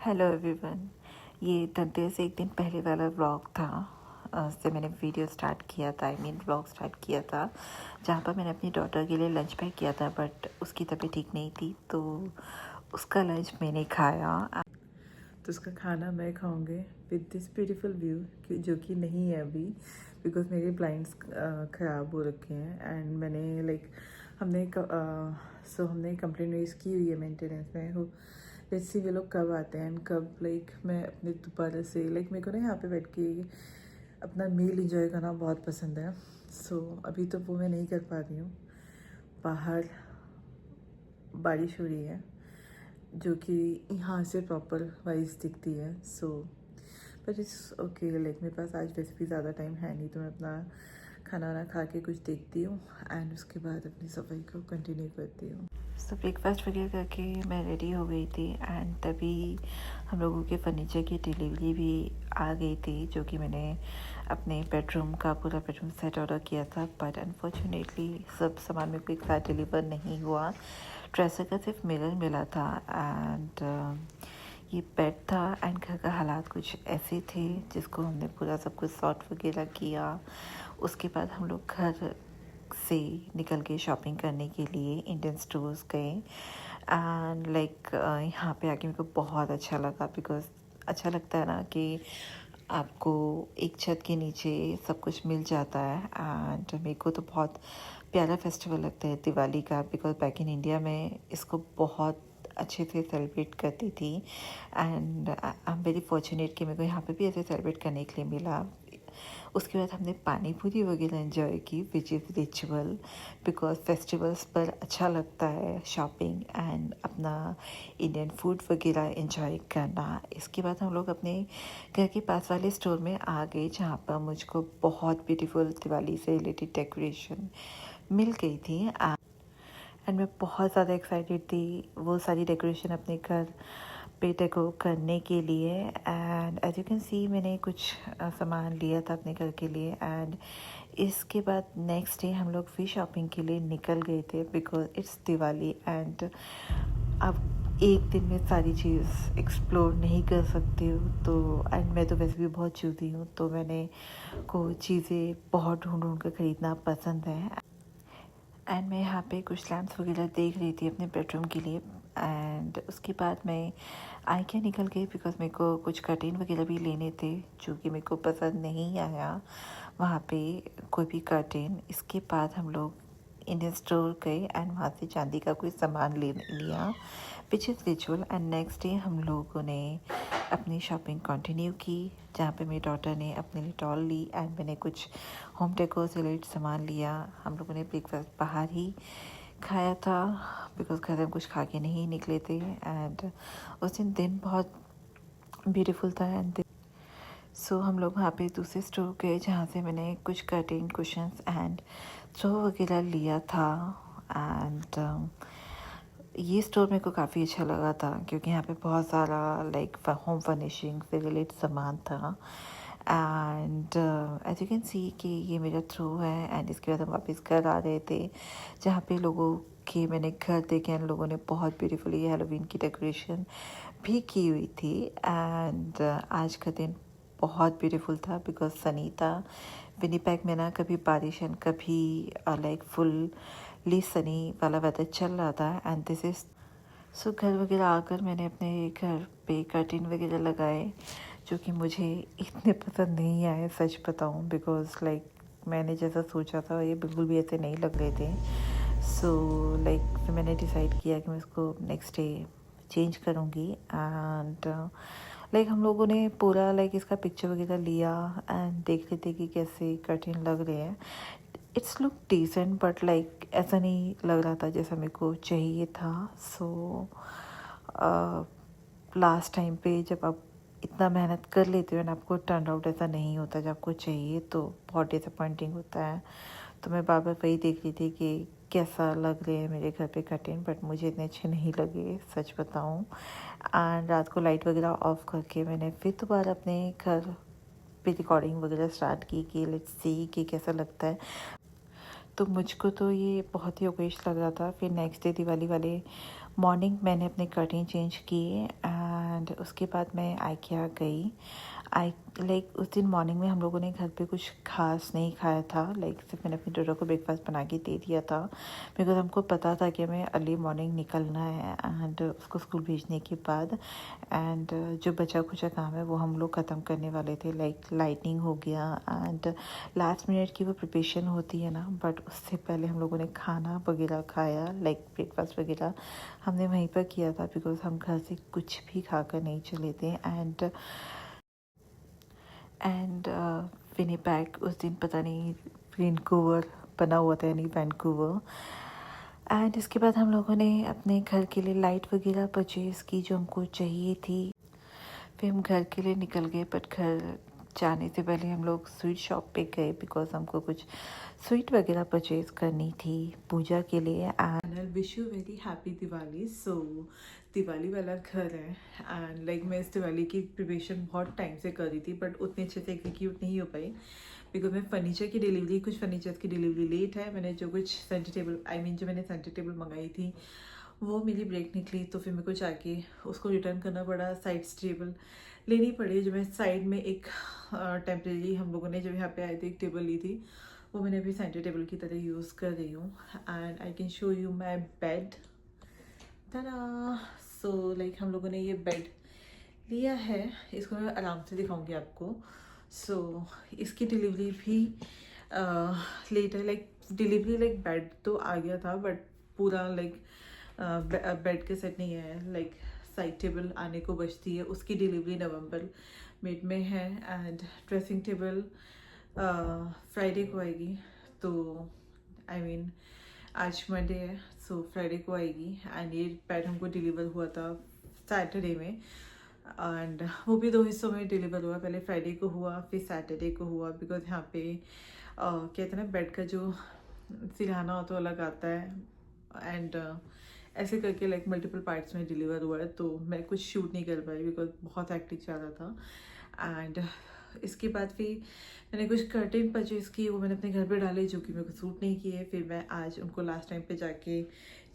Hello everyone. ये धनतेरस से एक दिन पहले वाला व्लॉग था। उससे मैंने वीडियो स्टार्ट किया था, व्लॉग स्टार्ट किया था, जहाँ पर मैंने अपनी डॉटर के लिए लंच पैक किया था, बट उसकी तबीयत ठीक नहीं थी तो उसका लंच मैंने खाया। तो उसका खाना मैं खाऊंगी विद दिस ब्यूटीफुल व्यू, जो कि नहीं है अभी बिकॉज मेरे ब्लाइंड्स ख़राब हो रखे हैं एंड मैंने हमने कंप्लेन रेज की हुई है मेंटेनेंस में। हो लेट्स सी वे लोग कब आते हैं एंड कब मैं अपने दोबारा से मेरे को ना यहाँ पे बैठ के अपना मील इंजॉय करना बहुत पसंद है। अभी तो वो मैं नहीं कर पा रही हूँ। बाहर बारिश हो रही है जो कि यहाँ से प्रॉपर वाइज दिखती है। But it's okay. मेरे पास आज वैसे भी ज़्यादा टाइम है नहीं, तो मैं अपना खाना वाना खा के कुछ देखती हूँ एंड उसके बाद अपनी सफाई को कंटिन्यू करती हूँ। ब्रेकफास्ट वगैरह करके मैं रेडी हो गई थी एंड तभी हम लोगों के फर्नीचर की डिलीवरी भी आ गई थी, जो कि मैंने अपने बेडरूम का पूरा बेडरूम सेट ऑर्डर किया था। बट अनफॉर्चुनेटली सब सामान मेरे को एक साथ डिलीवर नहीं हुआ। ड्रेसर का सिर्फ मिरर मिला था एंड ये बेड था एंड घर का हालात कुछ ऐसे थे जिसको हमने पूरा सब कुछ सॉर्ट वगैरह किया। उसके बाद हम लोग घर से निकल के शॉपिंग करने के लिए इंडियन स्टोर्स गए एंड यहाँ पे आके मेरे को बहुत अच्छा लगा बिकॉज अच्छा लगता है ना कि आपको एक छत के नीचे सब कुछ मिल जाता है। एंड मेरे को तो बहुत प्यारा फेस्टिवल लगता है दिवाली का, बिकॉज बैक इन इंडिया में इसको बहुत अच्छे से सेलिब्रेट करती थी and I am very fortunate कि मेरे को यहाँ पे भी ऐसे सेलिब्रेट करने के लिए मिला। उसके बाद हमने पानी पूरी वगैरह एंजॉय की which is ritual, because festivals पर अच्छा लगता है शॉपिंग एंड अपना इंडियन फूड वगैरह एंजॉय करना। इसके बाद हम लोग अपने घर के पास वाले स्टोर में आ गए जहाँ पर मुझको बहुत ब्यूटीफुल दिवाली से रिलेटेड डेकोरेशन मिल गई थी एंड मैं बहुत ज़्यादा एक्साइटेड थी वो सारी डेकोरेशन अपने घर पे डेको करने के लिए। And as you can see मैंने कुछ सामान लिया था अपने घर के लिए एंड इसके बाद नेक्स्ट डे हम लोग फिर शॉपिंग के लिए निकल गए थे बिकॉज इट्स दिवाली एंड अब एक दिन में सारी चीज़ एक्सप्लोर नहीं कर सकती हूँ। तो एंड मैं तो वैसे भी बहुत चूज़ी हूँ, तो मैंने को चीज़ें बहुत ढूंढ ढूंढ कर ख़रीदना पसंद है एंड मैं यहाँ पे कुछ लैम्प्स वगैरह देख रही थी अपने बेडरूम के लिए। एंड उसके बाद मैं आइकिया निकल गई बिकॉज मेरे को कुछ कर्टेन वगैरह भी लेने थे जो कि मेरे को पसंद नहीं आया वहाँ पे कोई भी कर्टेन। इसके बाद हम लोग इंडियन स्टोर गए एंड वहाँ से चांदी का कोई सामान ले लिया which is ritual. And next day हम लोगों ने अपनी शॉपिंग कंटिन्यू की जहाँ पे मेरी डॉटर ने अपने लिए डॉल ली एंड मैंने कुछ होम डेकोर से रिलेटेड सामान लिया। हम लोगों ने ब्रेकफास्ट बाहर ही खाया था बिकॉज घर में कुछ खा के नहीं निकले थे एंड उस दिन बहुत ब्यूटीफुल था एंड हम लोग वहाँ पे दूसरे स्टोर गए जहाँ से मैंने कुछ कर्टेन कुशन्स एंड थ्रो वगैरह लिया था एंड ये स्टोर मेरे को काफ़ी अच्छा लगा था क्योंकि यहाँ पे बहुत सारा होम फर्निशिंग से रिलेटेड सामान था and as you can see कि ये मेरा थ्रू है। एंड इसके बाद हम वापस घर आ रहे थे जहाँ पे लोगों के मैंने घर देखे एंड लोगों ने बहुत ब्यूटीफुली हैलोवीन की डेकोरेशन भी की हुई थी एंड आज का दिन बहुत ब्यूटीफुल था बिकॉज सनी था। विनीपेग में ना कभी बारिश एंड कभी फुल्ली सनी वाला वेदर चल रहा था एंड दिस इज़ घर वगैरह आकर मैंने अपने घर पे कर्टेन वगैरह लगाए जो कि मुझे इतने पसंद नहीं आए सच बताऊं बिकॉज मैंने जैसा सोचा था ये बिल्कुल भी ऐसे नहीं लग रहे थे। फिर मैंने डिसाइड किया कि मैं इसको नेक्स्ट डे चेंज करूँगी एंड हम लोगों ने पूरा इसका पिक्चर वगैरह लिया एंड देख रहे थे कि कैसे कर्टेन लग रहे हैं। इट्स लुक डिसेंट बट ऐसा नहीं लग रहा था जैसा मेरे को चाहिए था। लास्ट टाइम पे जब आप इतना मेहनत कर लेते हो एंड आपको टर्न आउट ऐसा नहीं होता जब आपको चाहिए तो बहुत डिसअपॉइंटिंग होता है। तो मैं बार बार वही देख रही थी कि कैसा लग रहे हैं मेरे घर पे कर्टेन, बट मुझे इतने अच्छे नहीं लगे सच बताऊं। एंड रात को लाइट वगैरह ऑफ करके मैंने फिर दोबारा अपने घर पे रिकॉर्डिंग वगैरह स्टार्ट की कि लेट्स सी कि कैसा लगता है। तो मुझको तो ये बहुत ही ओकेश लग रहा था। फिर नेक्स्ट डे दिवाली वाले मॉर्निंग मैंने अपने कर्टेन चेंज किए एंड एंड उसके बाद मैं आइकिया गई। उस दिन मॉर्निंग में हम लोगों ने घर पे कुछ खास नहीं खाया था। सिर्फ मैंने अपनी डॉटर को ब्रेकफास्ट बना के दे दिया था, बिकॉज हमको पता था कि हमें अर्ली मॉर्निंग निकलना है एंड उसको स्कूल भेजने के बाद। एंड जो बचा खुचा काम है वो हम लोग ख़त्म करने वाले थे। लाइटनिंग हो गया एंड लास्ट मिनट की वो प्रिपरेशन होती है ना, बट उससे पहले हम लोगों ने खाना वगैरह खाया, ब्रेकफास्ट वगैरह हमने वहीं पर किया था, बिकॉज हम घर से कुछ भी खाकर नहीं चले थे। एंड विनीपेग उस दिन पता नहीं वैंकूवर बना हुआ था, यानी वैंकूवर। एंड इसके बाद हम लोगों ने अपने घर के लिए लाइट वगैरह परचेज़ की जो हमको चाहिए थी। फिर हम घर के लिए निकल गए, बट घर जाने से पहले हम लोग स्वीट शॉप पे गए, बिकॉज हमको कुछ स्वीट वगैरह परचेज करनी थी पूजा के लिए। And I wish you very happy Diwali. So Diwali वाला घर है एंड मैं इस दिवाली की प्रिपरेशन बहुत टाइम से कर रही थी, बट उतने अच्छे से एग्जीक्यूट नहीं हो पाई, बिकॉज मैं कुछ फर्नीचर की डिलीवरी लेट है। मैंने जो कुछ सेंटर टेबल जो मैंने सेंटर टेबल मंगाई थी वो मेरी ब्रेक निकली, तो फिर मेरे को जाके उसको रिटर्न करना पड़ा। साइड टेबल लेनी पड़ी, जो मैं साइड में एक टेम्परेरी हम लोगों ने जब यहाँ पे आए थे एक टेबल ली थी, वो मैंने अभी सेंटर टेबल की तरह यूज़ कर रही हूँ। And I can show you my bed. So हम लोगों ने ये बेड लिया है, इसको मैं आराम से दिखाऊंगी आपको। सो इसकी डिलीवरी भी लेट है। डिलीवरी बेड तो आ गया था, बट पूरा बेड के सेट नहीं है। साइड टेबल आने को बचती है, उसकी डिलीवरी नवंबर मिड में है। एंड ड्रेसिंग टेबल फ्राइडे को आएगी, तो आज मंडे है, सो फ्राइडे को आएगी। एंड ये बेड हमको डिलीवर हुआ था सैटरडे में, एंड वो भी 2 हिस्सों में डिलीवर हुआ। पहले फ्राइडे को हुआ, फिर सैटरडे को हुआ, बिकॉज यहाँ पे कहते हैं ना बेड का जो सिरहाना होता है अलग आता है। एंड ऐसे करके मल्टीपल पार्ट्स में डिलीवर हुआ है, तो मैं कुछ शूट नहीं कर पाई बिकॉज बहुत एक्टिव चल रहा था। एंड इसके बाद फिर मैंने कुछ कर्टेन परचेज़ की, वो मैंने अपने घर पे डाले जो कि मेरे को सूट नहीं किए। फिर मैं आज उनको लास्ट टाइम पे जाके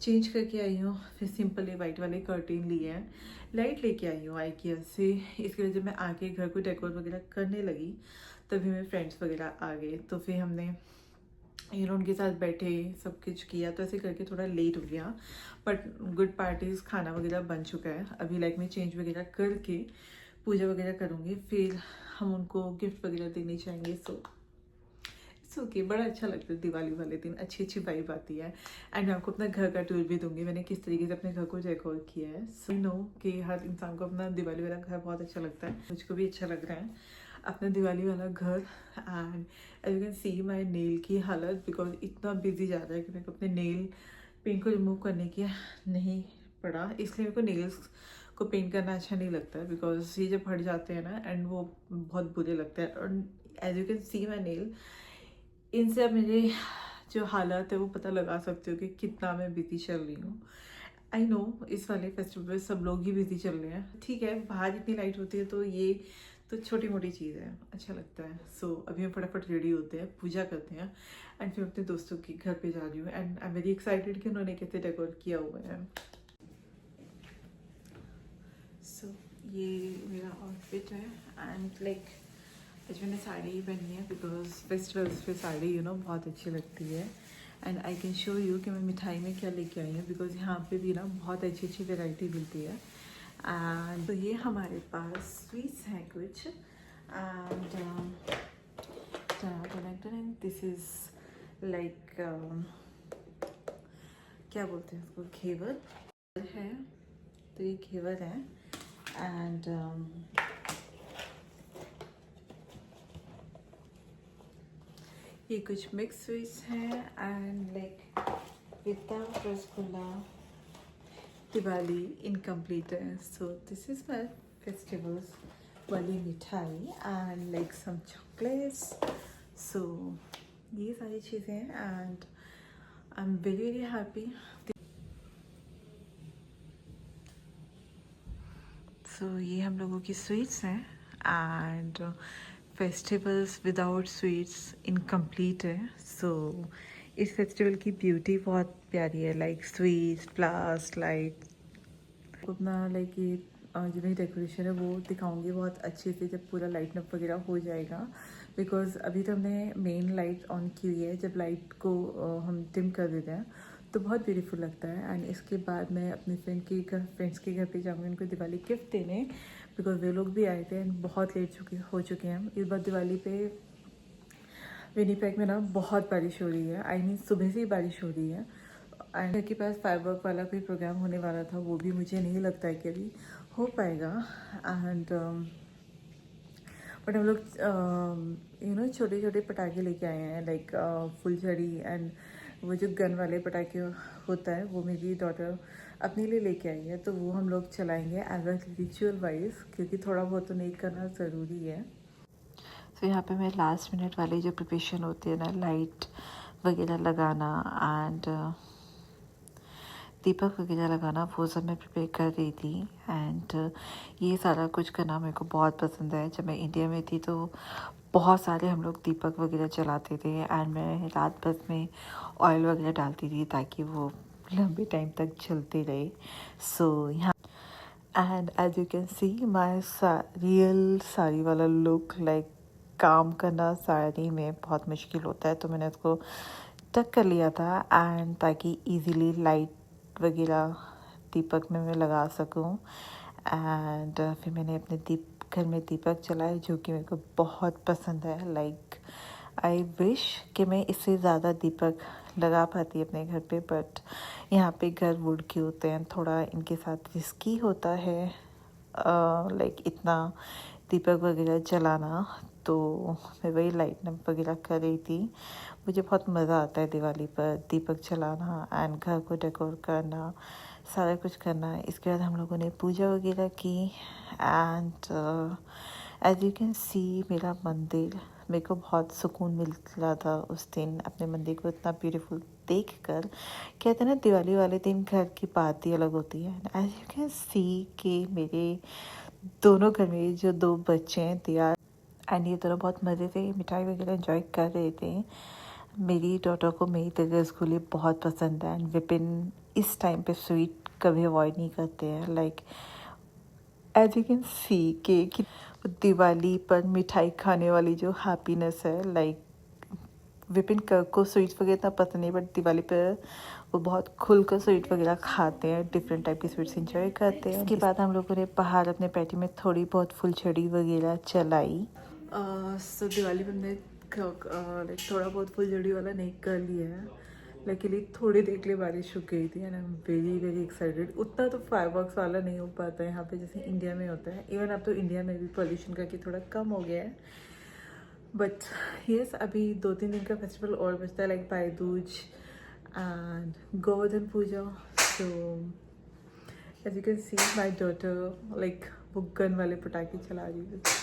चेंज करके आई हूँ। फिर सिंपल वाइट वाले कर्टेन लिए हैं, लाइट लेके आई हूँ आइकिया से। इसके लिए जब मैं आके घर को डेकोर वगैरह करने लगी तभी मेरे फ्रेंड्स वगैरह आ गए, तो फिर हमने उनके साथ बैठे, सब कुछ किया, तो ऐसे करके थोड़ा लेट हो गया। बट गुड पार्टीज खाना वगैरह बन चुका है। अभी मैं चेंज वगैरह करके पूजा वगैरह करूँगी, फिर हम उनको गिफ्ट वगैरह देने चाहेंगे। सो इट्स ओके, बड़ा अच्छा लगता है दिवाली वाले दिन, अच्छी अच्छी वाइब आती है। एंड मैं आपको अपना घर का टूर भी दूंगी, मैंने किस तरीके से अपने घर को डेकोर किया है। सो नो कि हर इंसान को अपना दिवाली वाला घर बहुत अच्छा लगता है, मुझको भी अच्छा लग रहा है अपना दिवाली वाला घर। And as you can see my nail की हालत, बिकॉज इतना बिजी जा रहा है कि मेरे को अपने नेल पेंट को रिमूव करने की नहीं पड़ा, इसलिए मेरे को नेल्स को पेंट करना अच्छा नहीं लगता है, बिकॉज ये जब हट जाते हैं ना एंड वो बहुत बुरे लगते हैं। और as you can see my nail, इनसे अब मेरे जो हालात है वो पता लगा सकते हो कि कितना मैं बिजी चल रही हूँ। आई नो इस वाले फेस्टिवल में सब लोग ही बिजी चल रहे हैं, ठीक है, बाहर इतनी लाइट होती है तो ये तो छोटी मोटी चीज़ है, अच्छा लगता है। सो अभी हम फटाफट रेडी होते हैं, पूजा करते हैं, एंड फिर अपने दोस्तों के घर पे जा रही हूँ। And I am very excited कि उन्होंने कैसे डेकोर किया हुआ है। सो ये मेरा आउटफिट है। एंड आज मैंने साड़ी पहनी है, बिकॉज फेस्टिवल्स पे साड़ी बहुत अच्छी लगती है। And I can show you कि मैं मिठाई में क्या लेके आई हूँ, बिकॉज यहाँ पे भी बहुत अच्छी अच्छी वेराइटी मिलती है। एंड तो ये हमारे पास स्वीट्स हैं कुछ। एंड दिस इज़ क्या बोलते हैं उसको, घेवर है, तो ये घेवर है। एंड ये कुछ मिक्स स्वीट्स हैं। And without rasgulla Diwali incomplete है। So this is my festivals वाली मिठाई एंड सम चॉकलेट्स। सो ये सारी चीज़ें हैं and I am very very happy. So ये हम लोगों की स्वीट्स हैं and festivals without sweets incomplete है। सो इस फेस्टिवल की ब्यूटी बहुत प्यारी है, स्वीट्स प्लस अपना ये जो मेरी डेकोरेशन है वो दिखाऊंगी बहुत अच्छे से जब पूरा लाइट अप वगैरह हो जाएगा। बिकॉज अभी तो हमने मेन लाइट ऑन की हुई है, जब लाइट को हम डिम कर देते हैं तो बहुत ब्यूटीफुल लगता है। एंड इसके बाद मैं अपने फ्रेंड्स के घर पे जाऊँगी उनको दिवाली गिफ्ट देने, बिकॉज वे लोग भी आए थे एंड बहुत लेट हो चुके हैं हम। इस बार दिवाली पे विनीपेग में ना बहुत बारिश हो रही है, आई मीन सुबह से ही बारिश हो रही है। एंड घर के पास फायरवर्क वाला कोई प्रोग्राम होने वाला था, वो भी मुझे नहीं लगता है कि अभी हो पाएगा। एंड बट हम लोग छोटे छोटे पटाखे लेके आए हैं, लाइक फुलझड़ी एंड वो जो गन वाले पटाखे होता है वो मेरी डॉटर अपने लिए लेके आई है, तो वो हम लोग चलाएंगे एज अ रिचुअल वाइज, क्योंकि थोड़ा बहुत तो नहीं करना ज़रूरी है। तो यहाँ पे मैं लास्ट मिनट वाली जो प्रिपरेशन होती है ना, लाइट वगैरह लगाना एंड दीपक वगैरह लगाना, वो सब मैं प्रिपेयर कर रही थी। एंड ये सारा कुछ करना मेरे को बहुत पसंद है। जब मैं इंडिया में थी तो बहुत सारे हम लोग दीपक वगैरह जलाते थे एंड मैं रात भर में ऑयल वगैरह डालती थी ताकि वो लंबे टाइम तक चलते रहे। सो यहाँ and as you can see my real sari वाला लुक, लाइक काम करना साड़ी में बहुत मुश्किल होता है, तो मैंने उसको टक कर लिया था एंड ताकि इजीली लाइट वगैरह दीपक में मैं लगा सकूं। एंड फिर मैंने अपने घर में दीपक जलाए जो कि मेरे को बहुत पसंद है। लाइक आई विश कि मैं इससे ज़्यादा दीपक लगा पाती अपने घर पे, बट यहाँ पे घर वुड के होते हैं, थोड़ा इनके साथ रिस्की होता है लाइक इतना दीपक वगैरह जलाना। तो मैं वही लाइट वगैरह कर रही थी। मुझे बहुत मज़ा आता है दिवाली पर दीपक जलाना एंड घर को डेकोर करना, सारा कुछ करना। इसके बाद हम लोगों ने पूजा वगैरह की and as you can see मेरा मंदिर, मेरे को बहुत सुकून मिल रहा था उस दिन अपने मंदिर को इतना ब्यूटीफुल देख कर। कहते हैं ना दिवाली वाले दिन घर की बात ही अलग होती है। एज यू कैन सी कि मेरे दोनों घर में जो 2 बच्चे हैं दिया एंड ये दोनों बहुत मज़े से मिठाई वगैरह एंजॉय कर रहे थे। मेरी डॉटर को मेरी तरह रसगुल्ले बहुत पसंद है एंड विपिन इस टाइम पे स्वीट कभी अवॉइड नहीं करते हैं। Like as you can see कि दिवाली पर मिठाई खाने वाली जो हैप्पीनेस है, लाइक विपिन को स्वीट्स वगैरह इतना पसंद नहीं, बट दिवाली पर वो बहुत खुल कर स्वीट वगैरह खाते हैं, डिफरेंट टाइप की स्वीट्स इंजॉय करते हैं। इसके बाद हम लोगों ने बाहर अपने पैटी में थोड़ी बहुत फुलझड़ी वगैरह चलाई। सो दिवाली पर हमने लाइक थोड़ा बहुत फुलझड़ी वाला नहीं कर लिया है, लकीली थोड़ी देर के लिए बारिश रुक गई थी and I am very very excited. उतना तो फायरवर्क्स वाला नहीं हो पाता है यहाँ पे जैसे इंडिया में होता है। इवन अब तो इंडिया में भी पॉल्यूशन करके थोड़ा कम हो गया है, बट यस अभी 2-3 दिन का फेस्टिवल और बचता है, like Bhai Dooj and Govardhan Puja. So as you can see my daughter like वो गन वाले पटाखे चला रही है।